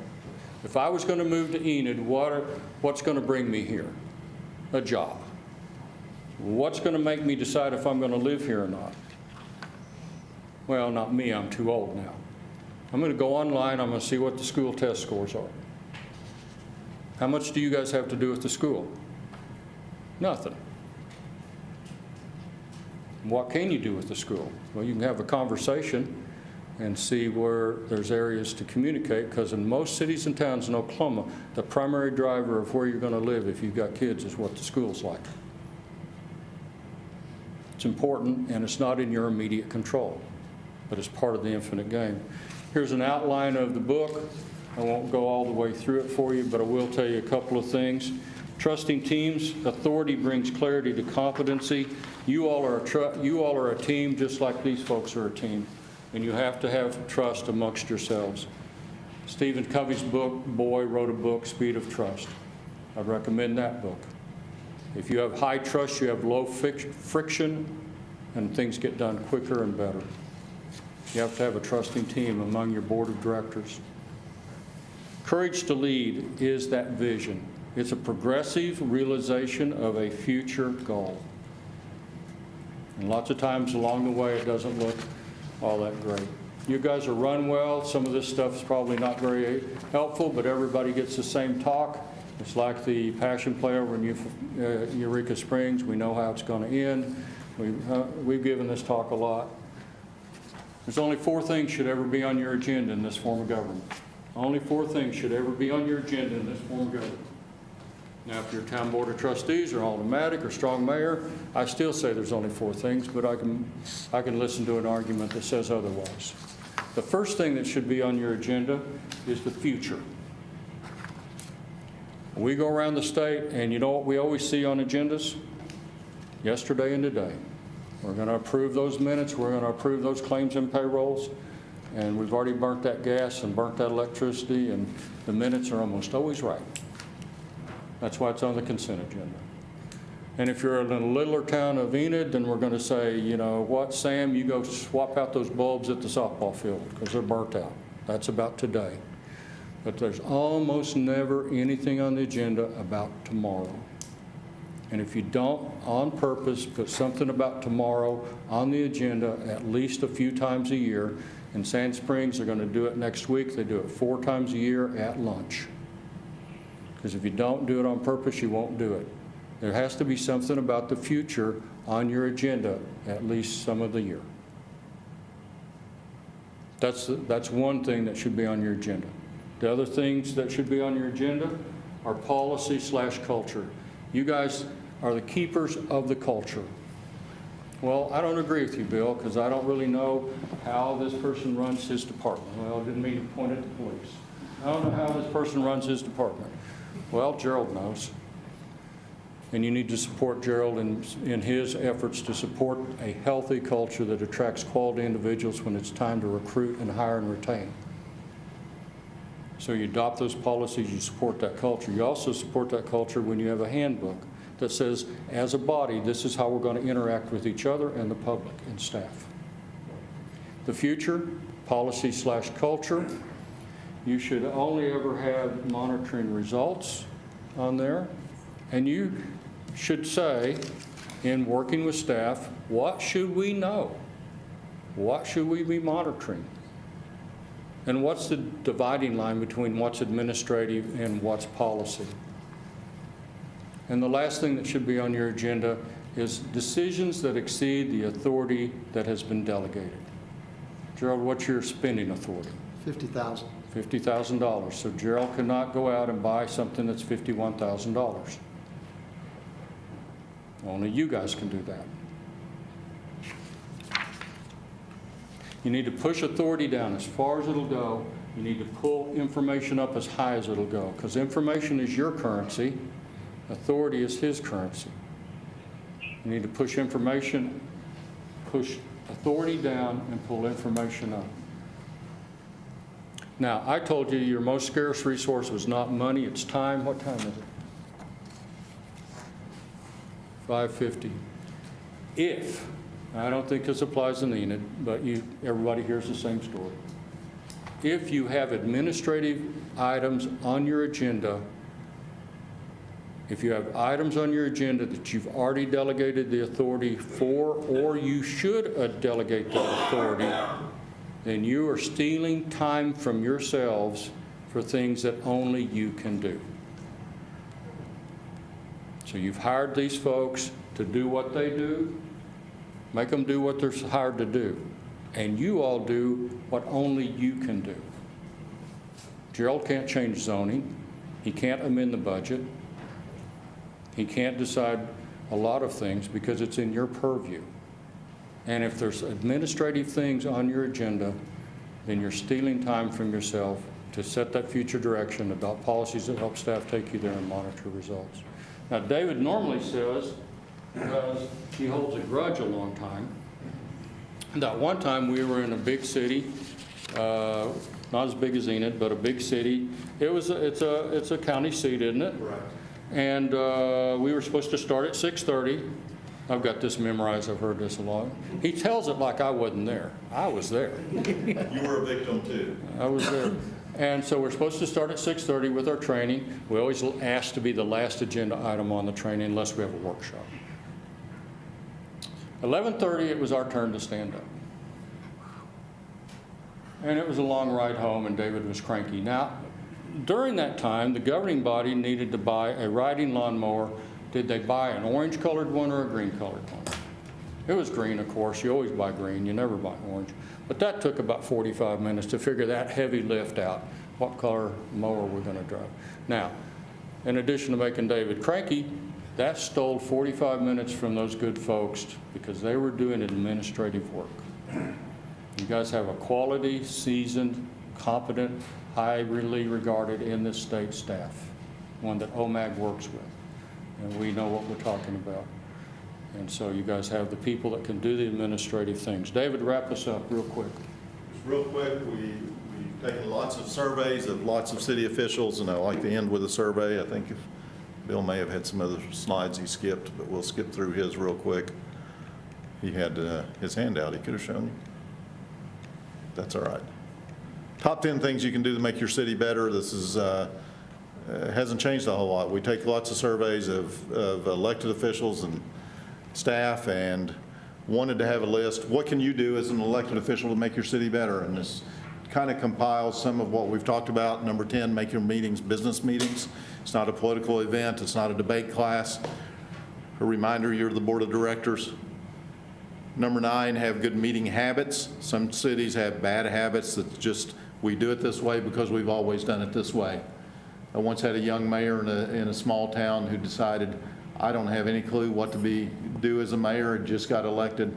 If I was going to move to Enid, what's going to bring me here? A job. What's going to make me decide if I'm going to live here or not? Well, not me, I'm too old now. I'm going to go online, I'm going to see what the school test scores are. How much do you guys have to do with the school? Nothing. What can you do with the school? Well, you can have a conversation and see where there's areas to communicate, because in most cities and towns in Oklahoma, the primary driver of where you're going to live if you've got kids is what the school's like. It's important, and it's not in your immediate control, but it's part of the infinite game. Here's an outline of the book. I won't go all the way through it for you, but I will tell you a couple of things. Trusting teams, authority brings clarity to competency. You all are a team just like these folks are a team, and you have to have trust amongst yourselves. Stephen Covey's boy wrote a book, Speed of Trust. I'd recommend that book. If you have high trust, you have low friction, and things get done quicker and better. You have to have a trusting team among your board of directors. Courage to lead is that vision. It's a progressive realization of a future goal. And lots of times along the way, it doesn't look all that great. You guys are run well. Some of this stuff is probably not very helpful, but everybody gets the same talk. It's like the passion play over in Eureka Springs. We know how it's going to end. We've given this talk a lot. There's only 4 things should ever be on your agenda in this form of government. Only 4 things should ever be on your agenda in this form of government. Now, if you're town board of trustees or automatic or strong mayor, I still say there's only 4 things, but I can listen to an argument that says otherwise. The first thing that should be on your agenda is the future. We go around the state, and you know what we always see on agendas? Yesterday and today. We're going to approve those minutes. We're going to approve those claims and payrolls. And we've already burnt that gas and burnt that electricity, and the minutes are almost always right. That's why it's on the consent agenda. And if you're in a littler town of Enid, then we're going to say, you know what, Sam, you go swap out those bulbs at the softball field because they're burnt out. That's about today. But there's almost never anything on the agenda about tomorrow. And if you don't, on purpose, put something about tomorrow on the agenda at least a few times a year, in Sand Springs, they're going to do it next week. They do it 4 times a year at lunch. Because if you don't do it on purpose, you won't do it. There has to be something about the future on your agenda at least some of the year. That's one thing that should be on your agenda. The other things that should be on your agenda are policy/culture. You guys are the keepers of the culture. Well, I don't agree with you, Bill, because I don't really know how this person runs his department. Well, I didn't mean to point at the police. I don't know how this person runs his department. Well, Gerald knows. And you need to support Gerald in his efforts to support a healthy culture that attracts quality individuals when it's time to recruit and hire and retain. So you adopt those policies, you support that culture. You also support that culture when you have a handbook that says, as a body, this is how we're going to interact with each other and the public and staff. The future, policy/culture. You should only ever have monitoring results on there. And you should say, in working with staff, what should we know? What should we be monitoring? And what's the dividing line between what's administrative and what's policy? And the last thing that should be on your agenda is decisions that exceed the authority that has been delegated. Gerald, what's your spending authority? $50,000. $50,000. So Gerald cannot go out and buy something that's $51,000. Only you guys can do that. You need to push authority down as far as it'll go. You need to pull information up as high as it'll go, because information is your currency. Authority is his currency. You need to push authority down and pull information up. Now, I told you your most scarce resource was not money, it's time. What time is it? 5:50. If, I don't think this applies in Enid, but everybody hears the same story. If you have administrative items on your agenda, if you have items on your agenda that you've already delegated the authority for, or you should delegate that authority, then you are stealing time from yourselves for things that only you can do. So you've hired these folks to do what they do. Make them do what they're hired to do. And you all do what only you can do. Gerald can't change zoning. He can't amend the budget. He can't decide a lot of things because it's in your purview. And if there's administrative things on your agenda, then you're stealing time from yourself to set that future direction, adopt policies that help staff take you there and monitor results. Now, David normally says, because he holds a grudge a long time, that one time we were in a big city, not as big as Enid, but a big city. It's a county seat, isn't it? Right. And we were supposed to start at 6:30. I've got this memorized, I've heard this a lot. He tells it like I wasn't there. I was there. You were a victim too. I was there. And so we're supposed to start at 6:30 with our training. We always ask to be the last agenda item on the training unless we have a workshop. 11:30, it was our turn to stand up. And it was a long ride home, and David was cranky. Now, during that time, the governing body needed to buy a riding lawnmower. Did they buy an orange-colored one or a green-colored one? It was green, of course. You always buy green. You never buy orange. But that took about 45 minutes to figure that heavy lift out, what color mower we're going to drive. Now, in addition to making David cranky, that stole 45 minutes from those good folks because they were doing administrative work. You guys have a quality, seasoned, competent, highly regarded in this state staff, one that OMAG works with, and we know what we're talking about. And so you guys have the people that can do the administrative things. David, wrap us up real quick. Just real quick, we've taken lots of surveys of lots of city officials, and I like to end with a survey. I think if Bill may have had some other slides he skipped, but we'll skip through his real quick. He had his hand out. He could have shown you. That's all right. Top 10 things you can do to make your city better. This is hasn't changed a whole lot. We take lots of surveys of elected officials and staff and wanted to have a list. What can you do as an elected official to make your city better? And this kind of compiles some of what we've talked about. Number 10, make your meetings business meetings. It's not a political event. It's not a debate class. A reminder, you're the board of directors. Number 9, have good meeting habits. Some cities have bad habits that just, we do it this way because we've always done it this way. I once had a young mayor in a small town who decided, I don't have any clue what to do as a mayor, and just got elected.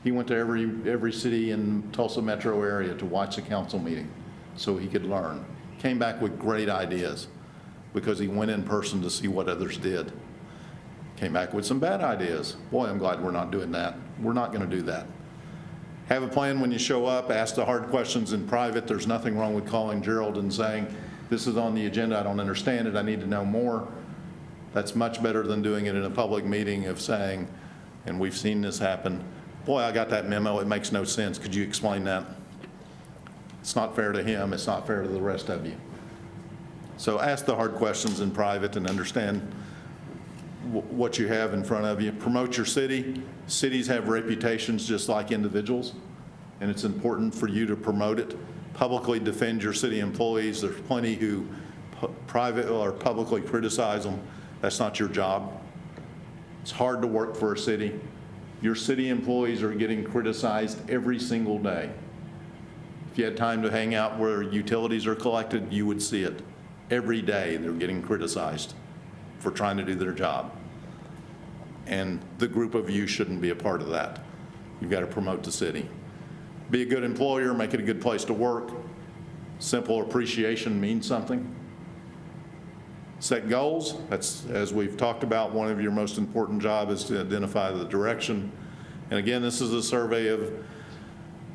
He went to every city in Tulsa metro area to watch the council meeting so he could learn. Came back with great ideas because he went in person to see what others did. Came back with some bad ideas. Boy, I'm glad we're not doing that. We're not going to do that. Have a plan when you show up. Ask the hard questions in private. There's nothing wrong with calling Gerald and saying, this is on the agenda, I don't understand it, I need to know more. That's much better than doing it in a public meeting of saying, and we've seen this happen, boy, I got that memo, it makes no sense, could you explain that? It's not fair to him, it's not fair to the rest of you. So ask the hard questions in private and understand what you have in front of you. Promote your city. Cities have reputations just like individuals, and it's important for you to promote it. Publicly defend your city employees. There's plenty who private or publicly criticize them. That's not your job. It's hard to work for a city. Your city employees are getting criticized every single day. If you had time to hang out where utilities are collected, you would see it. Every day they're getting criticized for trying to do their job. And the group of you shouldn't be a part of that. You've got to promote the city. Be a good employer, make it a good place to work. Simple appreciation means something. Set goals. That's, as we've talked about, one of your most important jobs is to identify the direction. And again, this is a survey of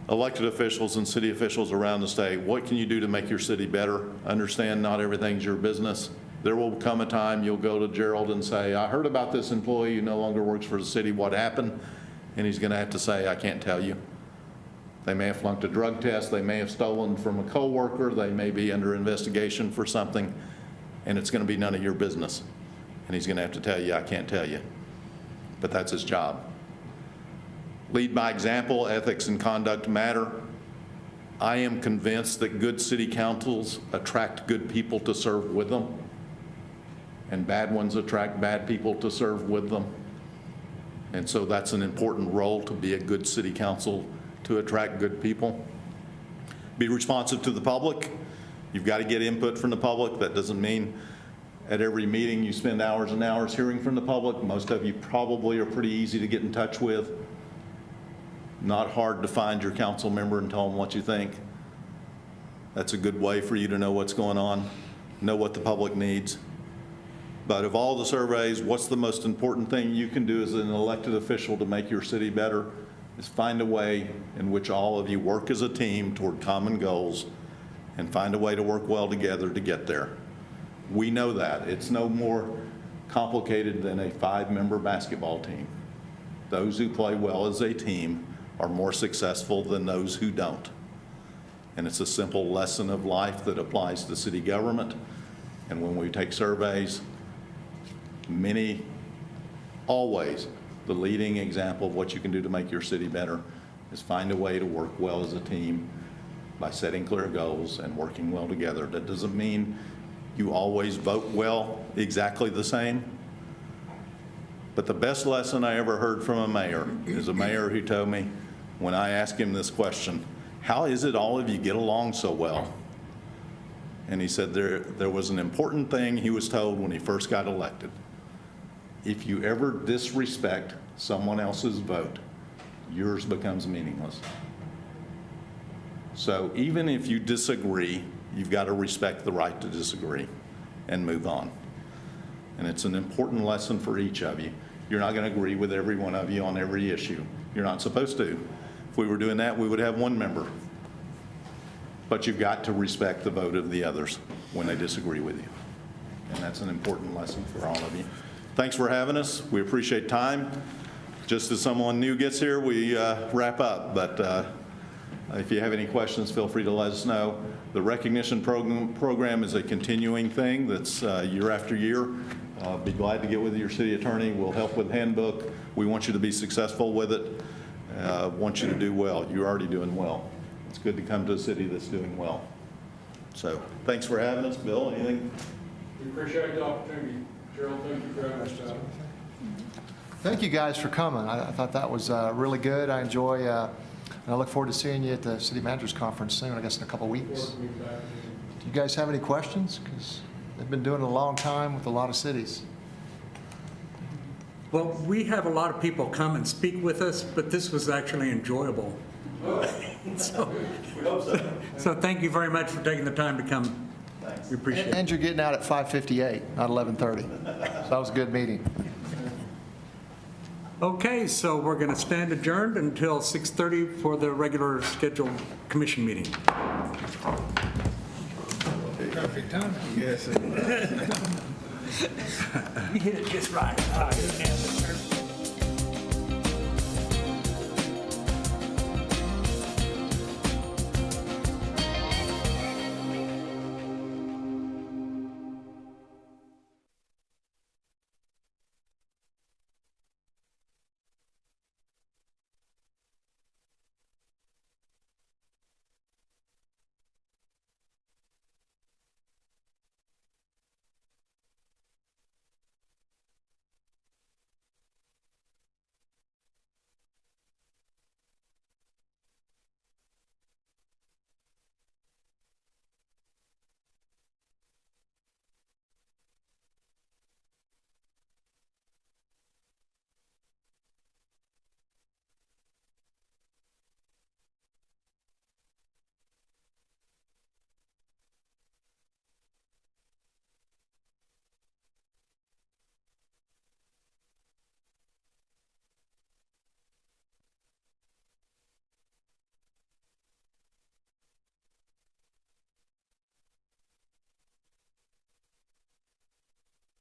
elected officials and city officials around the state. What can you do to make your city better? Understand not everything's your business. There will come a time you'll go to Gerald and say, I heard about this employee who no longer works for the city. What happened? And he's going to have to say, I can't tell you. They may have flunked a drug test. They may have stolen from a coworker. They may be under investigation for something, and it's going to be none of your business. And he's going to have to tell you, I can't tell you. But that's his job. Lead by example. Ethics and conduct matter. I am convinced that good city councils attract good people to serve with them, and bad ones attract bad people to serve with them. And so that's an important role, to be a good city council, to attract good people. Be responsive to the public. You've got to get input from the public. That doesn't mean at every meeting you spend hours and hours hearing from the public. Most of you probably are pretty easy to get in touch with. Not hard to find your council member and tell them what you think. That's a good way for you to know what's going on, know what the public needs. But of all the surveys, what's the most important thing you can do as an elected official to make your city better? Is find a way in which all of you work as a team toward common goals and find a way to work well together to get there. We know that. It's no more complicated than a 5-member basketball team. Those who play well as a team are more successful than those who don't. And it's a simple lesson of life that applies to city government. And when we take surveys, always, the leading example of what you can do to make your city better is find a way to work well as a team by setting clear goals and working well together. That doesn't mean you always vote well exactly the same. But the best lesson I ever heard from a mayor is a mayor who told me, when I asked him this question, how is it all of you get along so well? And he said there was an important thing he was told when he first got elected. If you ever disrespect someone else's vote, yours becomes meaningless. So even if you disagree, you've got to respect the right to disagree and move on. And it's an important lesson for each of you. You're not going to agree with every one of you on every issue. You're not supposed to. If we were doing that, we would have one member. But you've got to respect the vote of the others when they disagree with you. And that's an important lesson for all of you. Thanks for having us. We appreciate time. Just as someone new gets here, we wrap up. But if you have any questions, feel free to let us know. The recognition program is a continuing thing that's year after year. Be glad to get with your city attorney. We'll help with handbook. We want you to be successful with it. Want you to do well. You're already doing well. It's good to come to a city that's doing well. So thanks for having us. Bill, anything? We appreciate the opportunity. Gerald, thank you for having us out. Thank you guys for coming. I thought that was really good. I enjoy, and I look forward to seeing you at the City Managers Conference soon, I guess in a couple weeks. Do you guys have any questions? Because they've been doing it a long time with a lot of cities. Well, we have a lot of people come and speak with us, but this was actually enjoyable. So thank you very much for taking the time to come. Thanks. We appreciate it. And you're getting out at 5:58, not 11:30. So that was a good meeting. Okay, so we're going to stand adjourned until 6:30 for the regular scheduled commission meeting. Perfect time. Yes. You hit it just right.